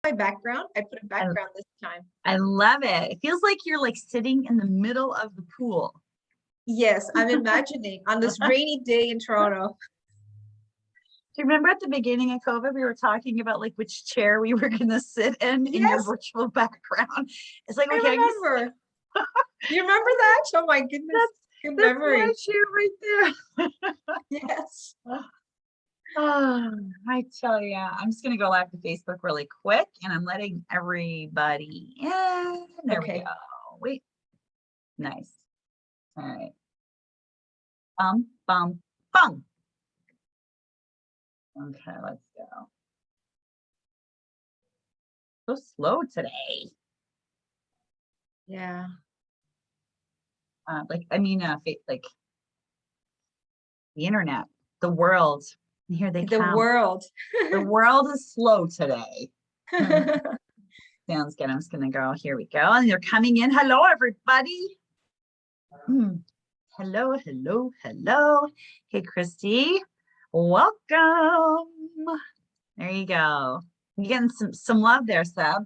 my background. I put a I, background this time. I love it. It feels like you're like sitting in the middle of the pool. Yes, I'm imagining on this rainy day in Toronto. Do you remember at the beginning of COVID, we were talking about like which chair we were going to sit in your Yes, virtual background? It's like, I okay, remember. You remember that? Oh my goodness. that's Good that's my memory. chair right there. Yes. Oh, I tell you, I'm just gonna go live to Facebook really quick, and I'm letting everybody in. There we go. Okay. Wait, nice. All right. Bum, bum, bum. Okay, let's go. So slow today. Yeah. Like, I mean, like the internet, the world. And here they The come. world. The world is slow today. Sounds good. I'm just gonna go. Here we go. And they're coming in. Hello, everybody. Hello, hello, hello. Hey, Christy. Welcome. There you go. You getting some love there, Seb.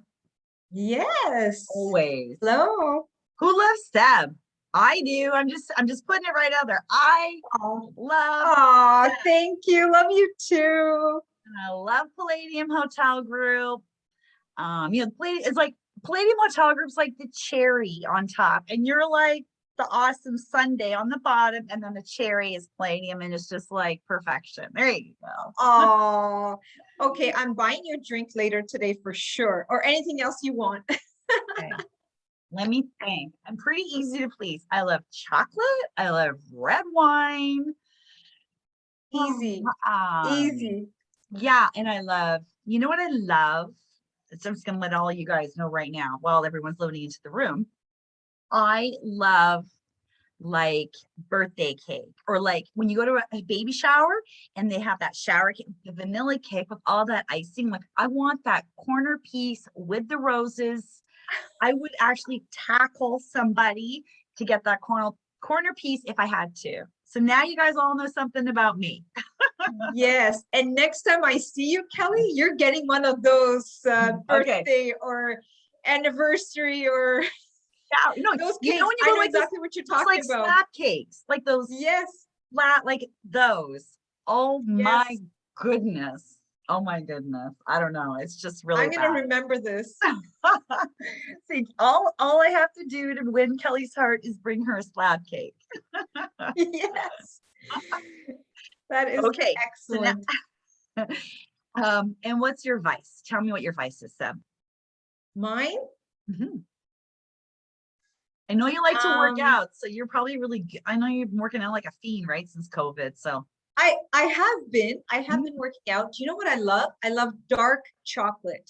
Yes. Always. Hello. Who loves Seb? I do. I'm just putting it right out there. I Oh, love aw, Seb. thank you. Love you too. And I love Palladium Hotel Group. It's like Palladium Hotel Group's like the cherry on top, and you're like the awesome sundae on the bottom, and then the cherry is Palladium, and it's just like perfection. There you go. Oh, okay. I'm buying you a drink later today for sure, or anything else you want. Okay. Let me think. I'm pretty easy to please. I love chocolate. I love red wine. Easy, Um, easy. yeah, and I love, you know what I love? So I'm just gonna let all you guys know right now while everyone's loading into the room. I love like birthday cake, or like when you go to a baby shower and they have that shower cake, the vanilla cake with all that icing. Like, I want that corner piece with the roses. I would actually tackle somebody to get that corner piece if I had to. So now you guys all know something about me. Yes. And next time I see you, Kelly, you're getting one of those Okay. birthday or anniversary or Yeah, no, those you know cakes. when you I go know like exactly what you're those like talking about. slab cakes, like those Yes, flat, like those. Oh my yes. goodness. Oh my goodness. I don't know. It's just really I'm gonna bad. remember this. See, all I have to do to win Kelly's heart is bring her a slab cake. Yes. That is Okay. So now excellent. and what's your vice? Tell me what your vice is, Seb. Mine? Mhm. I know you like to work Um, out, so you're probably really I know you've been working out like a fiend, right? Since COVID. So I have been. I have Mhm. been working out. Do you know what I love? I love dark chocolate.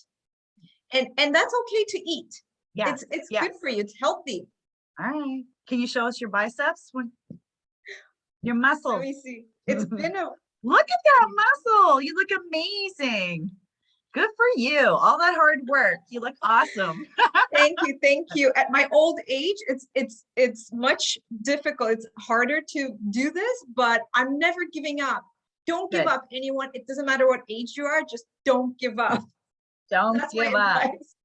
And that's okay to eat. Yes, It's good yes. for you. It's healthy. All right. Can you show us your biceps? Your Let muscles. me see. It's Look been a at that muscle. You look amazing. Good for you. All that hard work. You look awesome. thank you, thank you. At my old age, it's much difficult. It's harder to do this, but I'm never giving up. Don't give Good. up, anyone. It doesn't matter what age you are, just don't give up. Don't That's my give up. advice.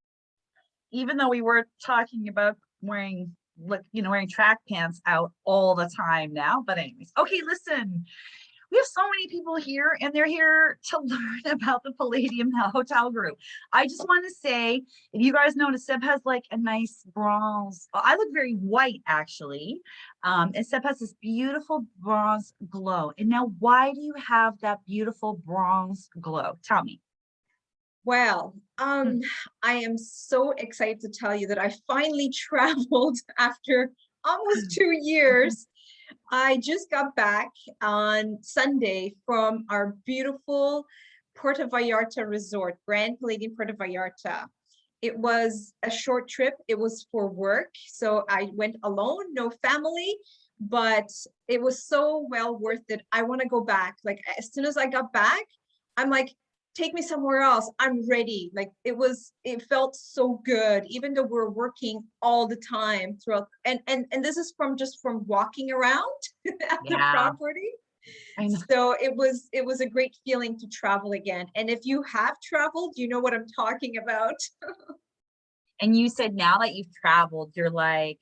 Even though we were talking about wearing track pants out all the time now. But anyways, okay, listen. We have so many people here, and they're here to learn about the Palladium Hotel Group. I just want to say, if you guys notice, Seb has like a nice bronze. I look very white actually, and Seb has this beautiful bronze glow. And now, why do you have that beautiful bronze glow? Tell me. Well, Hmm. I am so excited to tell you that I finally traveled after almost 2 years. I just got back on Sunday from our beautiful Puerto Vallarta resort, Grand Palladium Puerto Vallarta. It was a short trip. It was for work. So I went alone, no family, but it was so well worth it. I want to go back. Like, as soon as I got back, I'm like, take me somewhere else. I'm ready. Like, it felt so good, even though we're working all the time throughout. And this is from just from walking around at the Yeah. property. I know. So it was a great feeling to travel again. And if you have traveled, you know what I'm talking about. And you said now that you've traveled, you're like,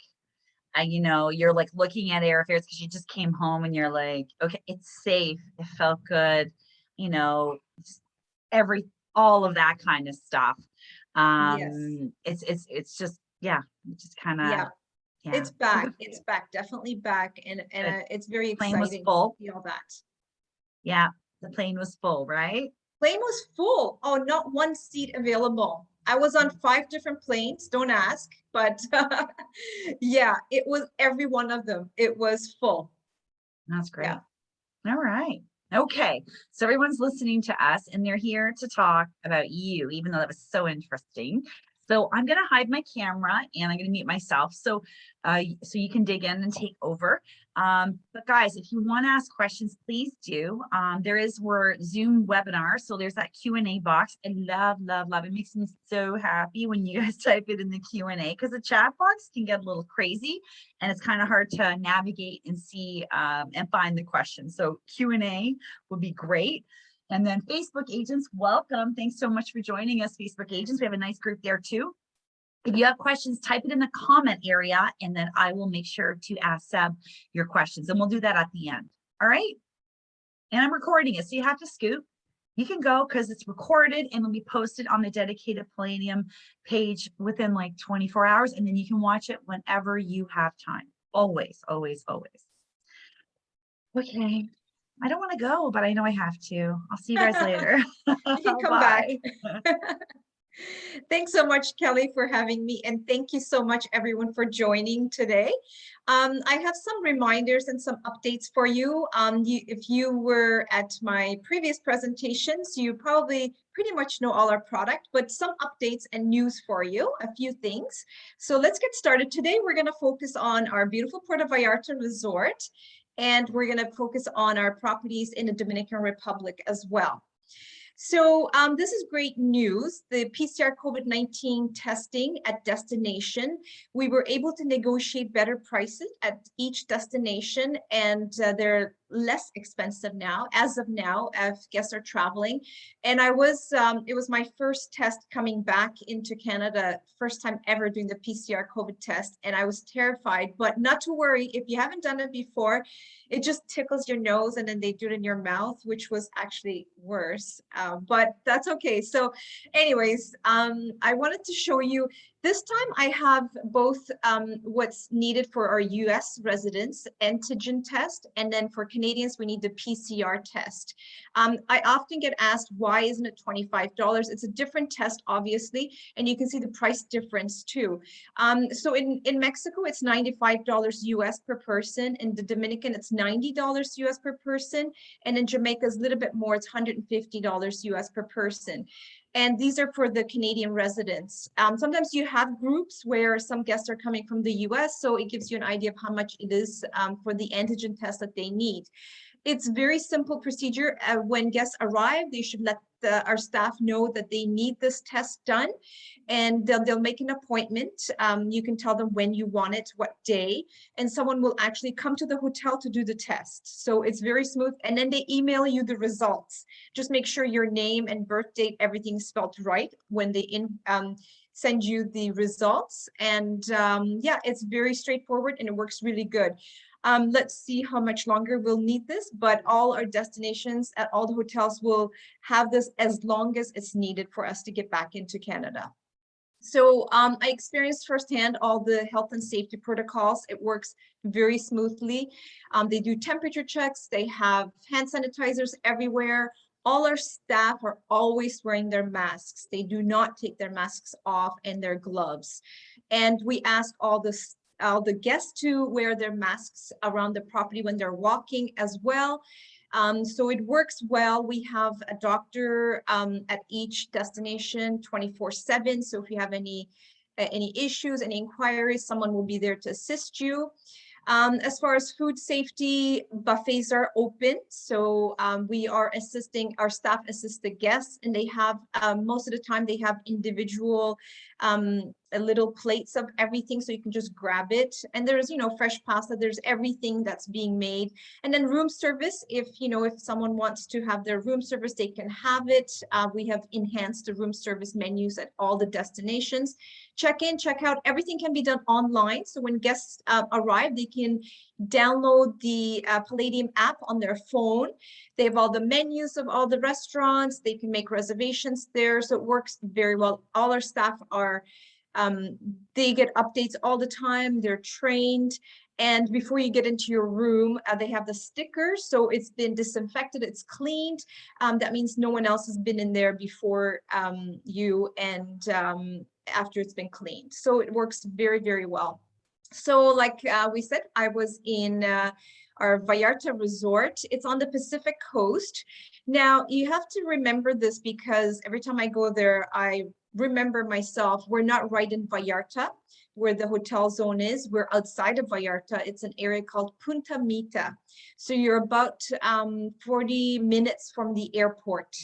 you know, you're like looking at airfares because you just came home and you're like, okay, it's safe. It felt good, you know, just every all of that kind of stuff. Yes. It's just yeah, it just kind of Yeah. yeah. It's Well, back. good for It's you. back. Definitely back. And Good. it's very Plane was exciting to full. feel that. Yeah, the plane was full, right? Plane was full. Oh, not one seat available. I was on 5 different planes. Don't ask, but yeah, it was every one of them. It was full. That's Yeah. great. All right. Okay. So everyone's listening to us and they're here to talk about you, even though that was so interesting. So I'm going to hide my camera and I'm going to mute myself. So you can dig in and take over. But guys, if you want to ask questions, please do. We're Zoom webinar. So there's that Q&A box. I love, love, love. It makes me so happy when you guys type it in the Q&A because the chat box can get a little crazy and it's kind of hard to navigate and see and find the questions. So Q&A would be great. And then Facebook agents, welcome. Thanks so much for joining us, Facebook agents. We have a nice group there too. If you have questions, type it in the comment area, and then I will make sure to ask Seb your questions, and we'll do that at the end. All right? And I'm recording it, so you have to scoop. You can go because it's recorded and it'll be posted on the dedicated Palladium page within like 24 hours, and then you can watch it whenever you have time. Always, always, always. Okay. I don't want to go, but I know I have to. I'll see you guys later. You can come back. Bye. Thanks so much, Kelly, for having me. And thank you so much, everyone, for joining today. I have some reminders and some updates for you. If you were at my previous presentations, you probably pretty much know all our product, but some updates and news for you, a few things. So let's get started. Today, we're going to focus on our beautiful Puerto Vallarta resort, and we're going to focus on our properties in the Dominican Republic as well. So this is great news. The PCR COVID-19 testing at destination, we were able to negotiate better prices at each destination, and they're less expensive now, as of now, if guests are traveling. And it was my first test coming back into Canada, first time ever doing the PCR COVID test, and I was terrified, but not to worry. If you haven't done it before, it just tickles your nose and then they do it in your mouth, which was actually worse, but that's okay. So anyways, I wanted to show you, this time I have both what's needed for our US residents, antigen test, and then for Canadians, we need the PCR test. I often get asked, why isn't it $25? It's a different test, obviously, and you can see the price difference too. So in Mexico, it's $95 US per person. In the Dominican, it's $90 US per person. And in Jamaica, it's a little bit more, it's $150 US per person. And these are for the Canadian residents. Sometimes you have groups where some guests are coming from the US, so it gives you an idea of how much it is for the antigen test that they need. It's very simple procedure. When guests arrive, they should let our staff know that they need this test done, and they'll make an appointment. You can tell them when you want it, what day, and someone will actually come to the hotel to do the test. So it's very smooth, and then they email you the results. Just make sure your name and birth date, everything's spelled right when they send you the results. And yeah, it's very straightforward and it works really good. Let's see how much longer we'll need this, but all our destinations at all the hotels will have this as long as it's needed for us to get back into Canada. So I experienced firsthand all the health and safety protocols. It works very smoothly. They do temperature checks. They have hand sanitizers everywhere. All our staff are always wearing their masks. They do not take their masks off, and their gloves. And we ask all the guests to wear their masks around the property when they're walking as well. So it works well. We have a doctor at each destination 24/7. So if you have any issues, any inquiries, someone will be there to assist you. As far as food safety, buffets are open. So we are assisting, our staff assist the guests, and they have, most of the time they have individual little plates of everything, so you can just grab it. And there's, you know, fresh pasta, there's everything that's being made. And then room service, if, you know, if someone wants to have their room service, they can have it. We have enhanced the room service menus at all the destinations. Check in, check out, everything can be done online. So when guests arrive, they can download the Palladium app on their phone. They have all the menus of all the restaurants. They can make reservations there. So it works very well. All our staff are they get updates all the time. They're trained. And before you get into your room, they have the stickers. So it's been disinfected, it's cleaned. That means no one else has been in there before you and after it's been cleaned. So it works very, very well. So like we said, I was in our Vallarta resort. It's on the Pacific coast. Now you have to remember this because every time I go there, I remember myself, we're not right in Vallarta, where the hotel zone is. We're outside of Vallarta. It's an area called Punta Mita. So you're about 40 minutes from the airport.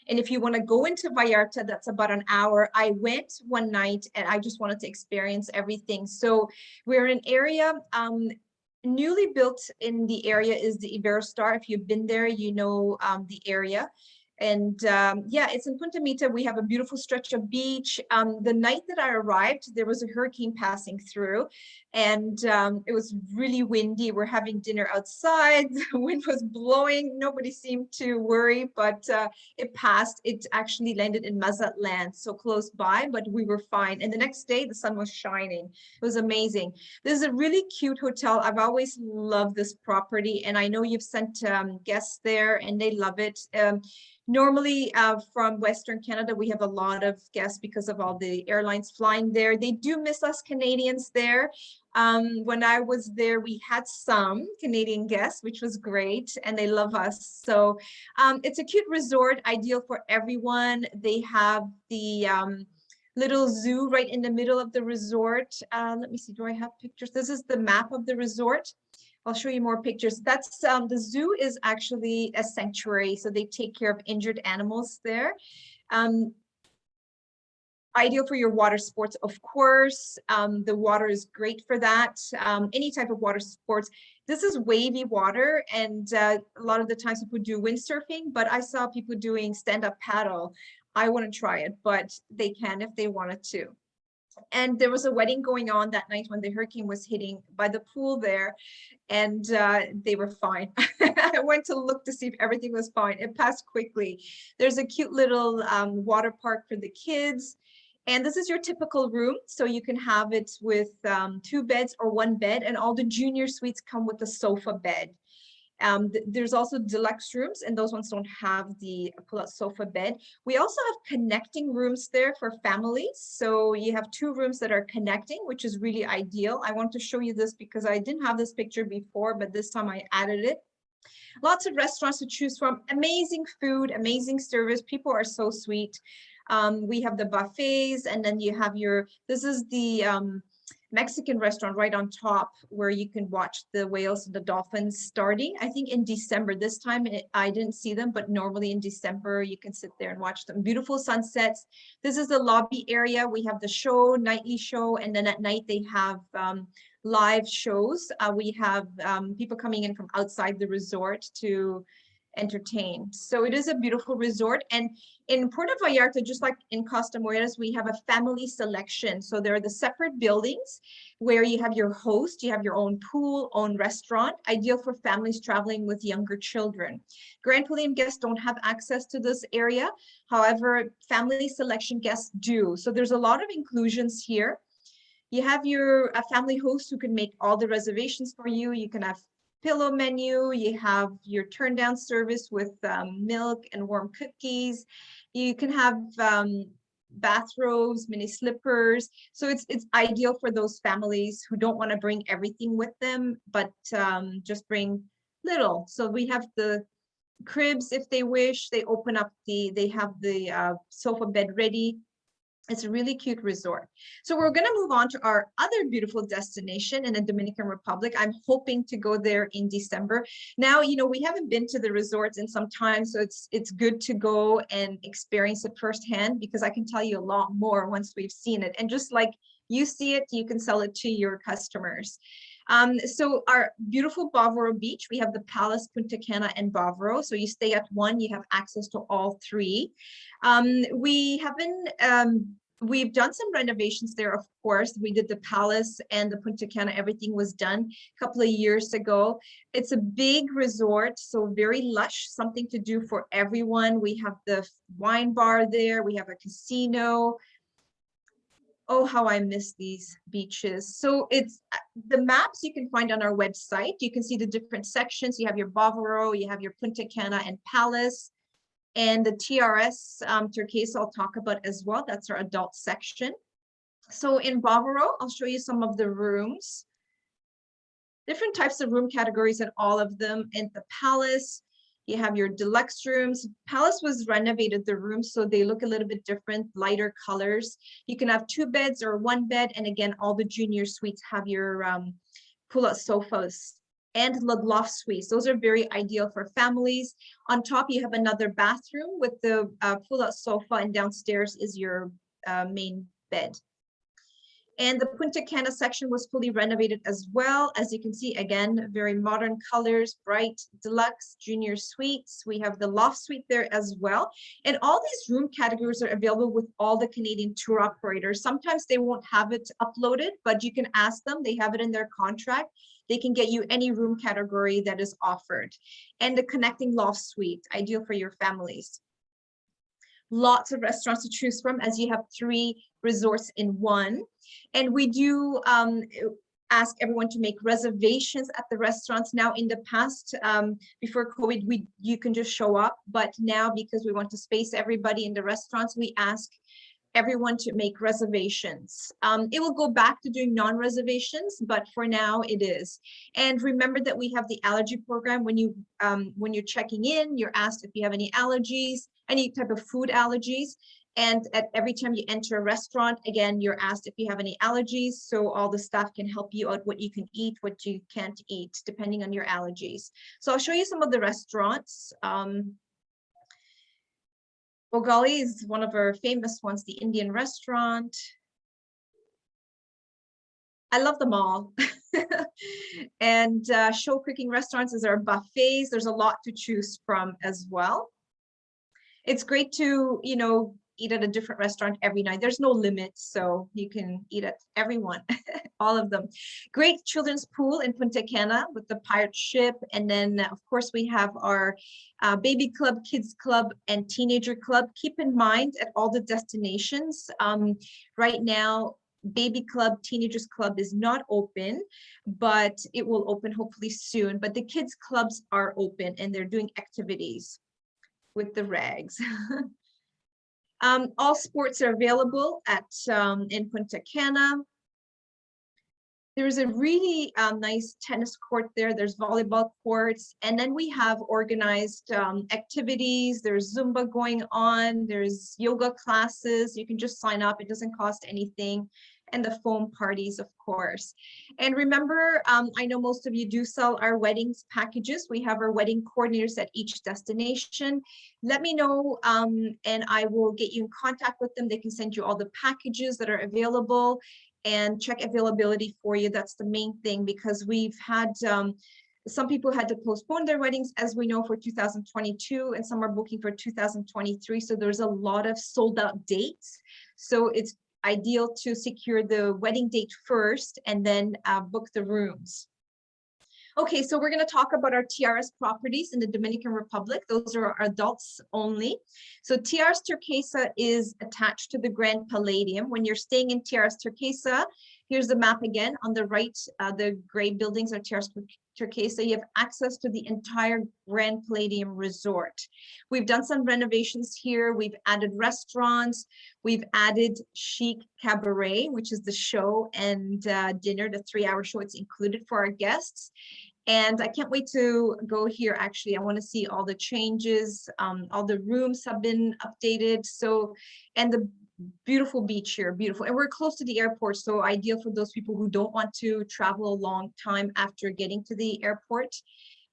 And if you want to go into Vallarta, that's about an hour. I went one night and I just wanted to experience everything. So we're in an area, newly built in the area is the Iberostar. If you've been there, you know the area. And yeah, it's in Punta Mita. We have a beautiful stretch of beach. The night that I arrived, there was a hurricane passing through, and it was really windy. We're having dinner outside. The wind was blowing. Nobody seemed to worry, but it passed. It actually landed in Mazatlan, so close by, but we were fine. And the next day, the sun was shining. It was amazing. This is a really cute hotel. I've always loved this property, and I know you've sent guests there, and they love it. Normally from Western Canada, we have a lot of guests because of all the airlines flying there. They do miss us Canadians there. When I was there, we had some Canadian guests, which was great, and they love us. So it's a cute resort, ideal for everyone. They have the little zoo right in the middle of the resort. Let me see, do I have pictures? This is the map of the resort. I'll show you more pictures. That's the zoo is actually a sanctuary, so they take care of injured animals there. Ideal for your water sports, of course. The water is great for that. Any type of water sports. This is wavy water, and a lot of the times people do windsurfing, but I saw people doing stand-up paddle. I wouldn't try it, but they can if they wanted to. And there was a wedding going on that night when the hurricane was hitting by the pool there, and they were fine. I went to look to see if everything was fine. It passed quickly. There's a cute little water park for the kids. And this is your typical room. So you can have it with 2 beds or 1 bed, and all the junior suites come with a sofa bed. There's also deluxe rooms, and those ones don't have the pull-out sofa bed. We also have connecting rooms there for families. So you have 2 rooms that are connecting, which is really ideal. I want to show you this because I didn't have this picture before, but this time I added it. Lots of restaurants to choose from, amazing food, amazing service. People are so sweet. We have the buffets, and then you have this is the Mexican restaurant right on top where you can watch the whales and the dolphins starting, I think in December. This time I didn't see them, but normally in December you can sit there and watch them. Beautiful sunsets. This is the lobby area. We have the show, nightly show, and then at night they have live shows. We have people coming in from outside the resort to entertain. So it is a beautiful resort. And in Puerto Vallarta, just like in Costa Mujeres, we have a family selection. So there are the separate buildings where you have your host, you have your own pool, own restaurant, ideal for families traveling with younger children. Grand Palladium guests don't have access to this area. However, family selection guests do. So there's a lot of inclusions here. You have your family host who can make all the reservations for you. You can have pillow menu, you have your turn down service with milk and warm cookies. You can have bathrobes, mini slippers. So it's ideal for those families who don't want to bring everything with them, but just bring little. So we have the cribs if they wish. They open up they have the sofa bed ready. It's a really cute resort. So we're going to move on to our other beautiful destination in the Dominican Republic. I'm hoping to go there in December. Now, you know, we haven't been to the resorts in some time, so it's good to go and experience it firsthand, because I can tell you a lot more once we've seen it. And just like you see it, you can sell it to your customers. So our beautiful Bavaro Beach, we have the Palace, Punta Cana, and Bavaro. So you stay at one, you have access to all three. We have been we've done some renovations there, of course. We did the Palace and the Punta Cana, everything was done a couple of years ago. It's a big resort, so very lush, something to do for everyone. We have the wine bar there, we have a casino. Oh, how I miss these beaches. So it's the maps you can find on our website. You can see the different sections. You have your Bavaro, you have your Punta Cana and Palace. And the TRS Turquesa I'll talk about as well. That's our adult section. So in Bavaro, I'll show you some of the rooms. Different types of room categories in all of them. In the Palace, you have your deluxe rooms. Palace was renovated, the rooms, so they look a little bit different, lighter colors. You can have 2 beds or 1 bed. And again, all the junior suites have your pull-out sofas and the loft suites. Those are very ideal for families. On top, you have another bathroom with the pull-out sofa, and downstairs is your main bed. And the Punta Cana section was fully renovated as well. As you can see, again, very modern colors, bright deluxe junior suites. We have the loft suite there as well. And all these room categories are available with all the Canadian tour operators. Sometimes they won't have it uploaded, but you can ask them. They have it in their contract. They can get you any room category that is offered. And the connecting loft suite, ideal for your families. Lots of restaurants to choose from, as you have 3 resorts in one. And we do ask everyone to make reservations at the restaurants. Now, in the past, before COVID, you can just show up. But now, because we want to space everybody in the restaurants, we ask everyone to make reservations. It will go back to doing non-reservations, but for now it is. And remember that we have the allergy program. When you're checking in, you're asked if you have any allergies, any type of food allergies. And at every time you enter a restaurant, again, you're asked if you have any allergies. So all the staff can help you out what you can eat, what you can't eat, depending on your allergies. So I'll show you some of the restaurants. Bogali is one of our famous ones, the Indian restaurant. I love them all. And Show Cooking Restaurants is our buffets. There's a lot to choose from as well. It's great to, you know, eat at a different restaurant every night. There's no limit, so you can eat at every one, all of them. Great children's pool in Punta Cana with the pirate ship. And then, of course, we have our baby club, kids club, and teenager club. Keep in mind at all the destinations, right now, baby club, teenagers club is not open, but it will open hopefully soon. But the kids clubs are open and they're doing activities with the rags. All sports are available at in Punta Cana. There's a really nice tennis court there. There's volleyball courts. And then we have organized activities. There's Zumba going on. There's yoga classes. You can just sign up. It doesn't cost anything. And the foam parties, of course. And remember, I know most of you do sell our weddings packages. We have our wedding coordinators at each destination. Let me know, and I will get you in contact with them. They can send you all the packages that are available and check availability for you. That's the main thing, because we've had some people had to postpone their weddings, as we know, for 2022, and some are booking for 2023. So there's a lot of sold out dates. So it's ideal to secure the wedding date first and then book the rooms. Okay, so we're going to talk about our TRS properties in the Dominican Republic. Those are our adults only. So TRS Turquesa is attached to the Grand Palladium. When you're staying in TRS Turquesa, here's the map again. On the right, the gray buildings are TRS Turquesa. You have access to the entire Grand Palladium Resort. We've done some renovations here. We've added restaurants. We've added Chic Cabaret, which is the show and dinner, the 3-hour show. It's included for our guests. And I can't wait to go here. Actually, I want to see all the changes. All the rooms have been updated. So, and the Beautiful beach here, beautiful. And we're close to the airport, so ideal for those people who don't want to travel a long time after getting to the airport.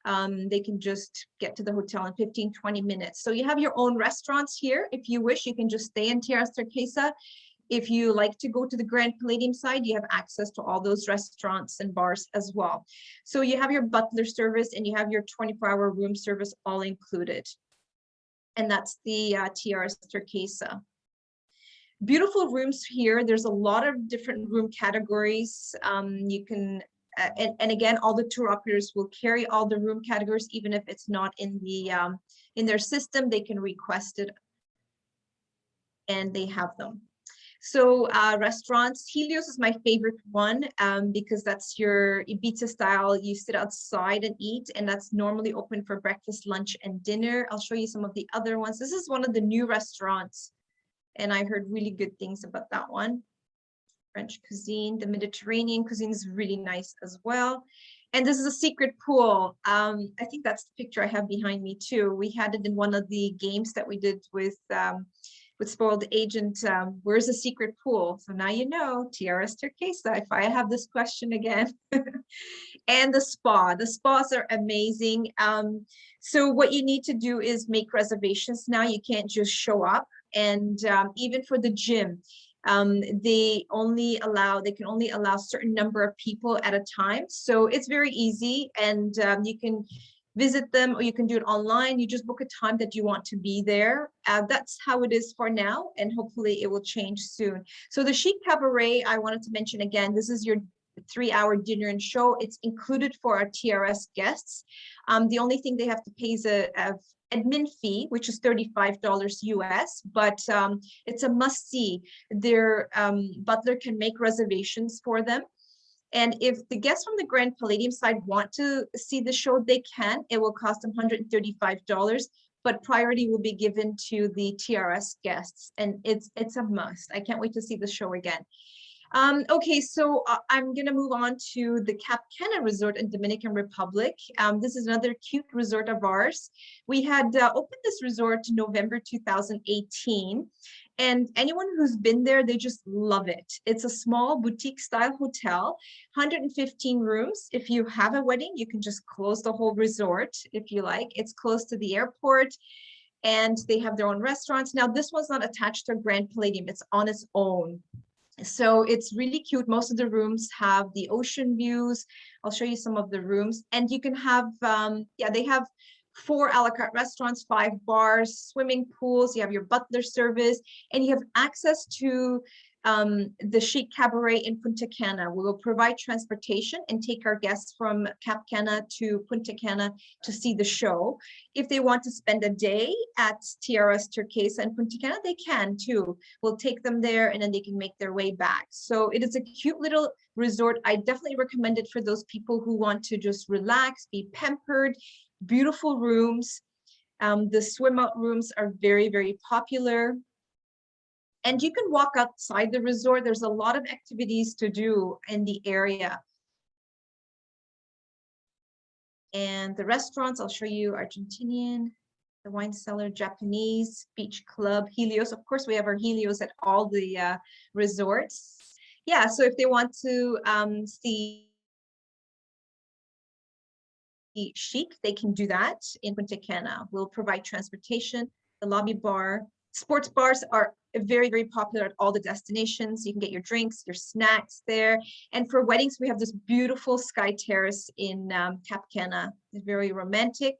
They can just get to the hotel in 15, 20 minutes. So you have your own restaurants here. If you wish, you can just stay in TRS Turquesa. If you like to go to the Grand Palladium side, you have access to all those restaurants and bars as well. So you have your butler service and you have your 24-hour room service all included. And that's the TRS Turquesa. Beautiful rooms here. There's a lot of different room categories. You can, and again, all the tour operators will carry all the room categories, even if it's not in the in their system. They can request it, and they have them. So restaurants, Helios is my favorite one because that's your Ibiza style. You sit outside and eat, and that's normally open for breakfast, lunch, and dinner. I'll show you some of the other ones. This is one of the new restaurants, and I heard really good things about that one. French cuisine, the Mediterranean cuisine is really nice as well. And this is a secret pool. I think that's the picture I have behind me too. We had it in one of the games that we did with Spoiled Agent. Where's the secret pool? So now you know, TRS Turquesa, if I have this question again. And the spas are amazing. So what you need to do is make reservations now. You can't just show up. And even for the gym, they can only allow a certain number of people at a time. So it's very easy, and you can visit them, or you can do it online. You just book a time that you want to be there. That's how it is for now, and hopefully it will change soon. So the Chic Cabaret, I wanted to mention again, this is your 3-hour dinner and show. It's included for our TRS guests. The only thing they have to pay is a admin fee, which is $35 US, but it's a must-see. Their butler can make reservations for them. And if the guests from the Grand Palladium side want to see the show, they can. It will cost them $135, but priority will be given to the TRS guests. And it's a must. I can't wait to see the show again. Okay, so I'm gonna move on to the Cap Cana Resort in Dominican Republic. This is another cute resort of ours. We had opened this resort in November 2018, and anyone who's been there, they just love it. It's a small boutique style hotel, 115 rooms. If you have a wedding, you can just close the whole resort if you like. It's close to the airport, and they have their own restaurants. Now, this one's not attached to Grand Palladium, it's on its own. So it's really cute. Most of the rooms have the ocean views. I'll show you some of the rooms, and you can have, they have 4 a la carte restaurants, 5 bars, swimming pools. You have your butler service, and you have access to the Chic Cabaret in Punta Cana. We will provide transportation and take our guests from Cap Cana to Punta Cana to see the show. If they want to spend a day at TRS Turquesa in Punta Cana, they can too. We'll take them there, and then they can make their way back. So it is a cute little resort. I definitely recommend it for those people who want to just relax, be pampered. Beautiful rooms. The swim out rooms are very, very popular. And you can walk outside the resort. There's a lot of activities to do in the area. And the restaurants, I'll show you Argentinian, the wine cellar, Japanese, beach club, Helios. Of course, we have our Helios at all the resorts. Yeah, so if they want to see chic, they can do that in Punta Cana. We'll provide transportation, the lobby bar. Sports bars are very, very popular at all the destinations. You can get your drinks, your snacks there. And for weddings, we have this beautiful sky terrace in Cap Cana. It's very romantic.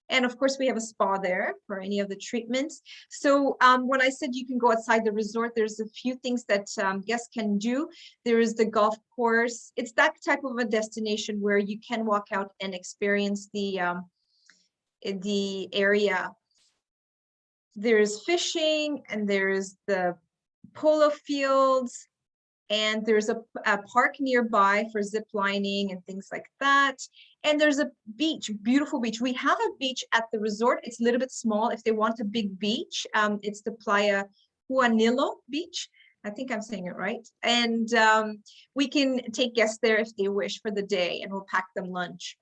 And of course, we have a spa there for any of the treatments. So when I said you can go outside the resort, there's a few things that guests can do. There is the golf course. It's that type of a destination where you can walk out and experience the area. There's fishing, and there's the polo fields, and there's a park nearby for zip lining and things like that. And there's a beach, beautiful beach. We have a beach at the resort. It's a little bit small. If they want a big beach, it's the Playa Juanillo Beach. I think I'm saying it right. And we can take guests there if they wish for the day, and we'll pack them lunch.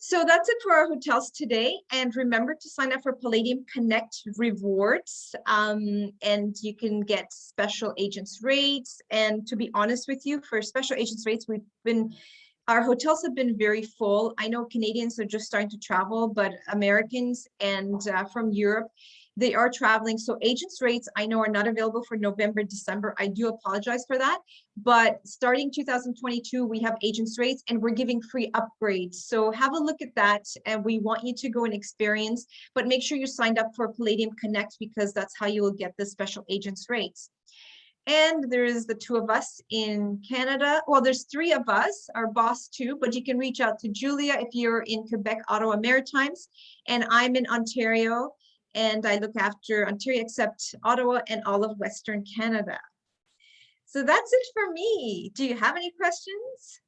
So that's it for our hotels today. And remember to sign up for Palladium Connect rewards. And you can get special agents rates. And to be honest with you, for special agents rates, our hotels have been very full. I know Canadians are just starting to travel, but Americans and from Europe, they are traveling. So agents rates, I know, are not available for November, December. I do apologize for that. But starting 2022, we have agents rates and we're giving free upgrades. So have a look at that. And we want you to go and experience, but make sure you signed up for Palladium Connect because that's how you will get the special agents rates. And there's the two of us in Canada. Well, there's three of us, our boss too, but you can reach out to Julia if you're in Quebec, Ottawa, Maritimes, and I'm in Ontario, and I look after Ontario except Ottawa and all of Western Canada. So that's it for me. Do you have any questions?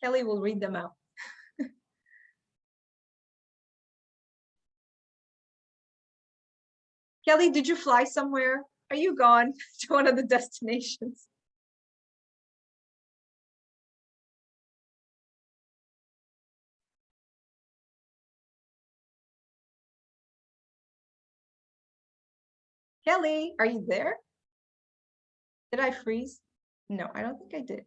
Kelly will read them out. Kelly, did you fly somewhere? Are you gone to one of the destinations? Kelly, are you there? Did I freeze? No, I don't think I did.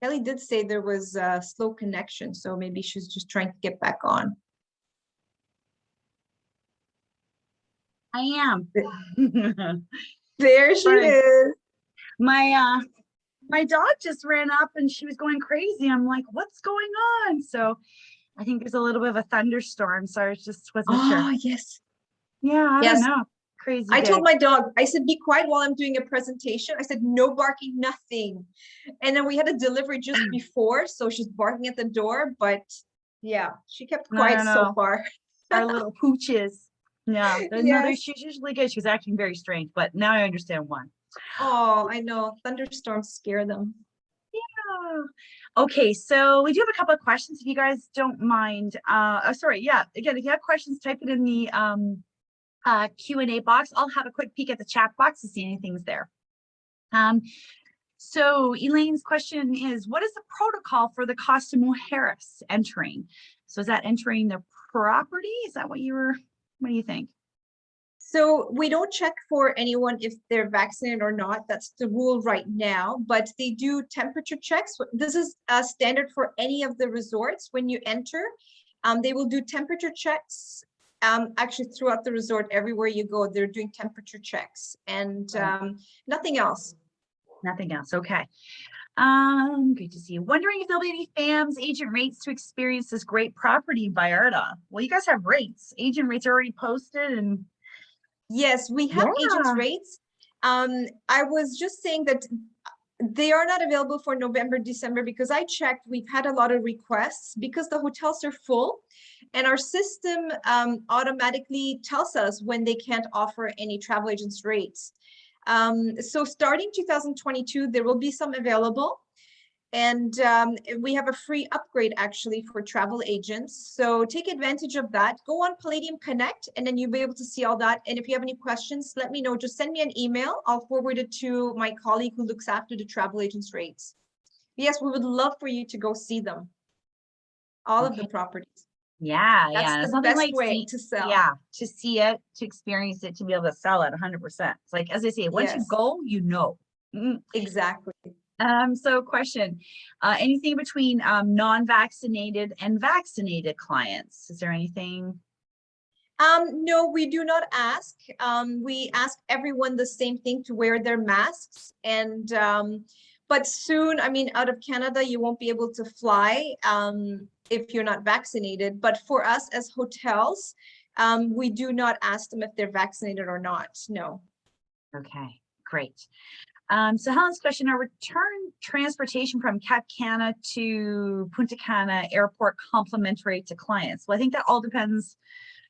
Kelly did say there was a slow connection, so maybe she's just trying to get back on. I am. There she is. My dog just ran up and she was going crazy. I'm like, what's going on? So I think there's a little bit of a thunderstorm. So I just wasn't sure. Oh, yes. Yeah, I don't know. Crazy I day. told my dog, I said, be quiet while I'm doing a presentation. I said, no barking, nothing. And then we had a delivery just before, so she's barking at the door, but yeah, she kept quiet so far. Our little pooches. Yeah, Yes. she's usually good. She was acting very strange, but now I understand why. Oh, I know. Thunderstorms scare them. Yeah. Okay, so we do have a couple of questions if you guys don't mind. Sorry, yeah. Again, if you have questions, type it in the Q&A box. I'll have a quick peek at the chat box to see anything's there. So Elaine's question is, what is the protocol for the Costa Mujeres entering? So is that entering the property? Is that what do you think? So we don't check for anyone if they're vaccinated or not. That's the rule right now, but they do temperature checks. This is a standard for any of the resorts. When you enter, they will do temperature checks. Actually, throughout the resort, everywhere you go, they're doing temperature checks and nothing else. Nothing else. Okay. Great to see you. Wondering if there'll be any FAMs, agent rates to experience this great property in Vallarta. Well, you guys have rates. Agent rates are already posted and yes, we have agents rates. I was just saying that they are not available for November, December, because I checked, we've had a lot of requests because the hotels are full and our system automatically tells us when they can't offer any travel agents rates. So starting 2022, there will be some available. And we have a free upgrade actually for travel agents. So take advantage of that. Go on Palladium Connect and then you'll be able to see all that. And if you have any questions, let me know. Just send me an email. I'll forward it to my colleague who looks after the travel agents rates. Yes, we would love for you to go see them. All of the properties. Yeah, That's the best way to sell. Yeah, to see it, to experience it, to be able to sell it 100%. It's like, as I say, once you go, you know. Exactly. So question, anything between non-vaccinated and vaccinated clients? Is there anything? No, we do not ask. We ask everyone the same thing, to wear their masks. And but soon, I mean, out of Canada, you won't be able to fly if you're not vaccinated. But for us as hotels, we do not ask them if they're vaccinated or not. No. Okay, great. So Helen's question, are return transportation from Cap Cana to Punta Cana airport complimentary to clients? Well, I think that all depends.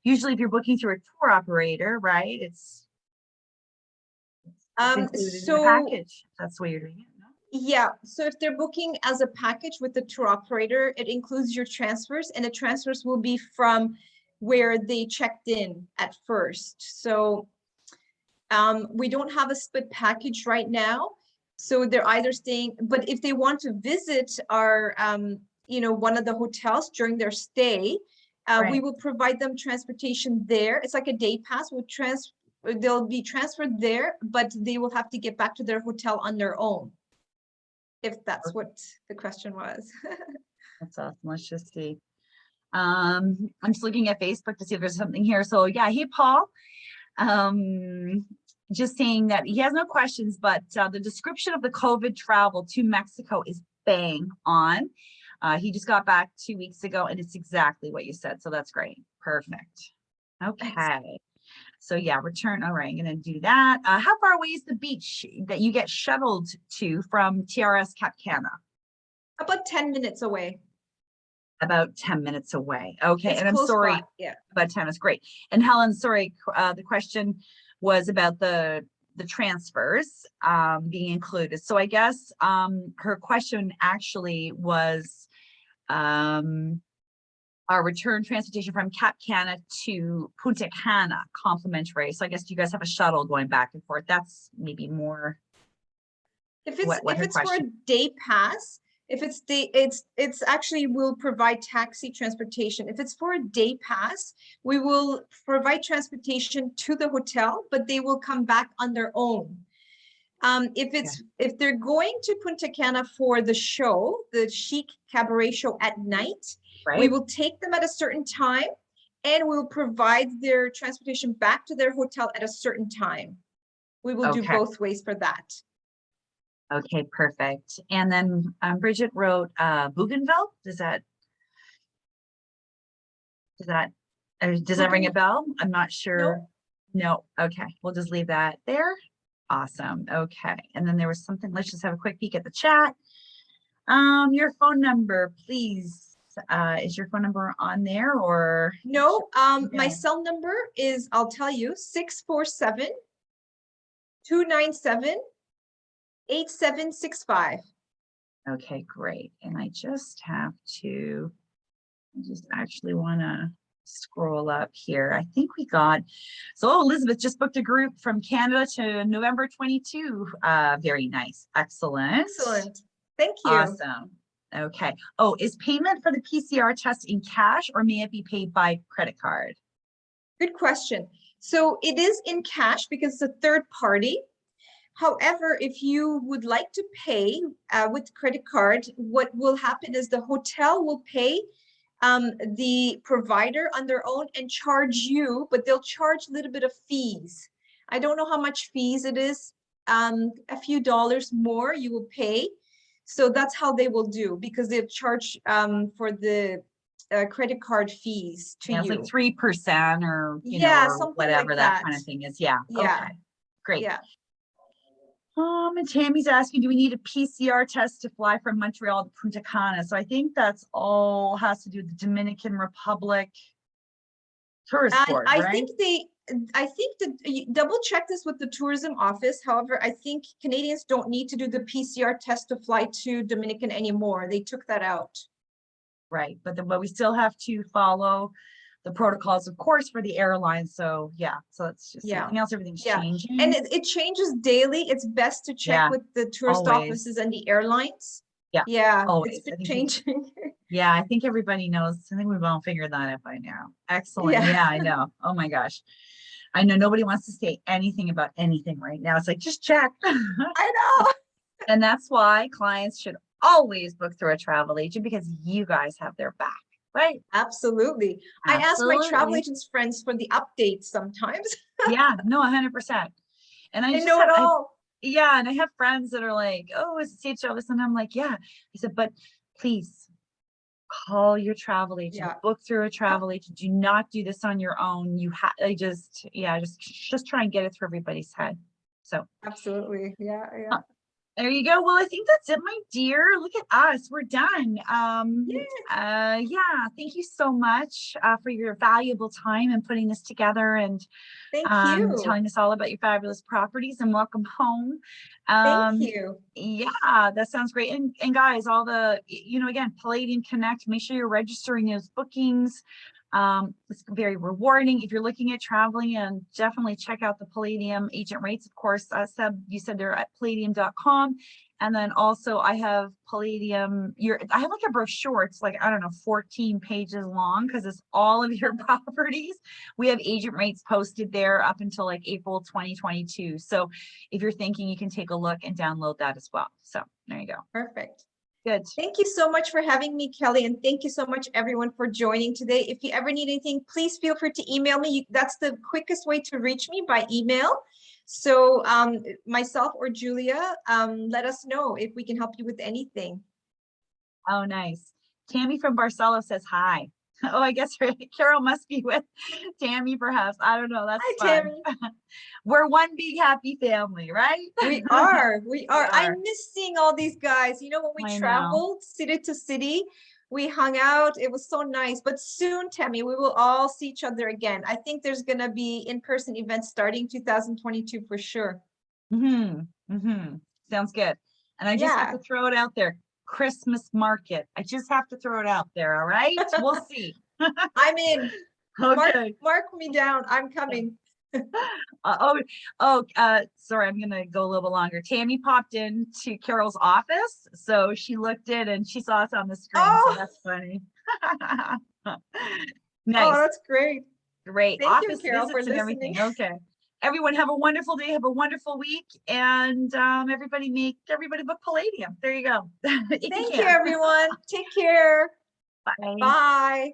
Usually if you're booking through a tour operator, right? It's included in the package. That's the way you're doing it. No? Yeah, so if they're booking as a package with the tour operator, it includes your transfers, and the transfers will be from where they checked in at first. So we don't have a split package right now. So they're either staying, but if they want to visit our, you know, one of the hotels during their stay, we will provide them transportation there. It's like a day pass. They'll be transferred there, but they will have to get back to their hotel on their own. If that's what the question was. That's awesome. Let's just see. I'm just looking at Facebook to see if there's something here. So yeah, hey Paul. Just saying that he has no questions, but the description of the COVID travel to Mexico is bang on. He just got back 2 weeks ago and it's exactly what you said. So that's great. Perfect. Okay. So yeah, return. All right, I'm going to do that. How far away is the beach that you get shuttled to from TRS Cap Cana? About 10 minutes away. About 10 minutes away. Okay. It's and I'm sorry. Yeah. About 10 is great. And Helen, sorry, the question was about the transfers being included. So I guess her question actually was our return transportation from Cap Cana to Punta Cana complimentary. So I guess you guys have a shuttle going back and forth. That's maybe more. If it's for a day pass, if it's it's actually will provide taxi transportation. If it's for a day pass, we will provide transportation to the hotel, but they will come back on their own. If they're going to Punta Cana for the show, the Chic Cabaret show at night, we will take them at a certain time and we'll provide their transportation back to their hotel at a certain time. We will do both ways for that. Okay, perfect. And then Bridget wrote Bougainville. Does that ring a bell? I'm not sure. No. Okay, we'll just leave that there. Awesome. Okay. And then there was something, let's just have a quick peek at the chat. Your phone number, please. Is your phone number on there or? No, my cell number is, I'll tell you, 647-297-8765. Okay, great. And I just actually want to scroll up here. I think we got, so Elizabeth just booked a group from Canada to November 22. Very nice. Excellent. Excellent. Thank you. Awesome. Okay. Oh, is payment for the PCR test in cash or may it be paid by credit card? Good question. So it is in cash because it's a third party. However, if you would like to pay with credit card, what will happen is the hotel will pay the provider on their own and charge you, but they'll charge a little bit of fees. I don't know how much fees it is. A few dollars more you will pay. So that's how they will do, because they'll charge for the credit card fees to you. It's like 3% or you know, or whatever like that kind of thing is. Yeah. Okay. Great. Yeah. And Tammy's asking, do we need a PCR test to fly from Montreal to Punta Cana? So I think that's all has to do with the Dominican Republic tourist board, right? I think that double check this with the tourism office. However, I think Canadians don't need to do the PCR test to fly to Dominican anymore. They took that out. Right, but we still have to follow the protocols, of course, for the airlines. So yeah, so it's just something else. Everything's changing, and it changes daily. It's best to check with the tourist offices and the airlines. Always. It's been changing. Yeah, I think everybody knows. I think we've all figured that out by now. Excellent. Yeah, I know. Oh my gosh. I know nobody wants to say anything about anything right now. It's like, just check. I know. And that's why clients should always book through a travel agent, because you guys have their back, right? Absolutely. I ask my travel agents friends for the updates sometimes. Yeah, no, 100%. And I know it all. Yeah, and I have friends that are like, oh, is it CHL this? And I'm like, yeah. I said, but please call your travel agent, book through a travel agent. Do not do this on your own. You have, just try and get it through everybody's head. So absolutely. Yeah. There you go. Well, I think that's it, my dear. Look at us. We're done. Thank you so much for your valuable time and putting this together and thank you. Telling us all about your fabulous properties, and welcome home. Thank you. Yeah, that sounds great. And guys, all the, again, Palladium Connect, make sure you're registering those bookings. It's very rewarding. If you're looking at traveling, and definitely check out the Palladium agent rates. Of course, Seb, you said they're at palladium.com. And then also I have Palladium, I have like a brochure. It's like, I don't know, 14 pages long because it's all of your properties. We have agent rates posted there up until like April 2022. So if you're thinking, you can take a look and download that as well. So there you go. Perfect. Good. Thank you so much for having me, Kelly. And thank you so much, everyone, for joining today. If you ever need anything, please feel free to email me. That's the quickest way to reach me, by email. So myself or Julia, let us know if we can help you with anything. Oh, nice. Tammy from Barcelos says hi. Oh, I guess Carol must be with Tammy, perhaps. I don't know. That's Hi, fun. Tammy. We're one big happy family, right? We are. We are. I are. miss seeing all these guys. You know, when we I know. traveled city to city, we hung out. It was so nice. But soon, Tammy, we will all see each other again. I think there's going to be in-person events starting 2022 for sure. Sounds good. And I just have to throw it out there. Christmas market. I just have to throw it out there. All right. We'll see. I'm in. Okay. Mark me down. I'm coming. Sorry, I'm gonna go a little bit longer. Tammy popped into Carol's office, so she looked in and she saw us on the screen. Oh, so that's funny. Nice. Oh, that's great. Great. Thank Office you, Carol, visits for and listening. everything. Okay. Everyone have a wonderful day. Have a wonderful week. And everybody book Palladium. There you go. Thank you, everyone. Take care. Bye. Bye.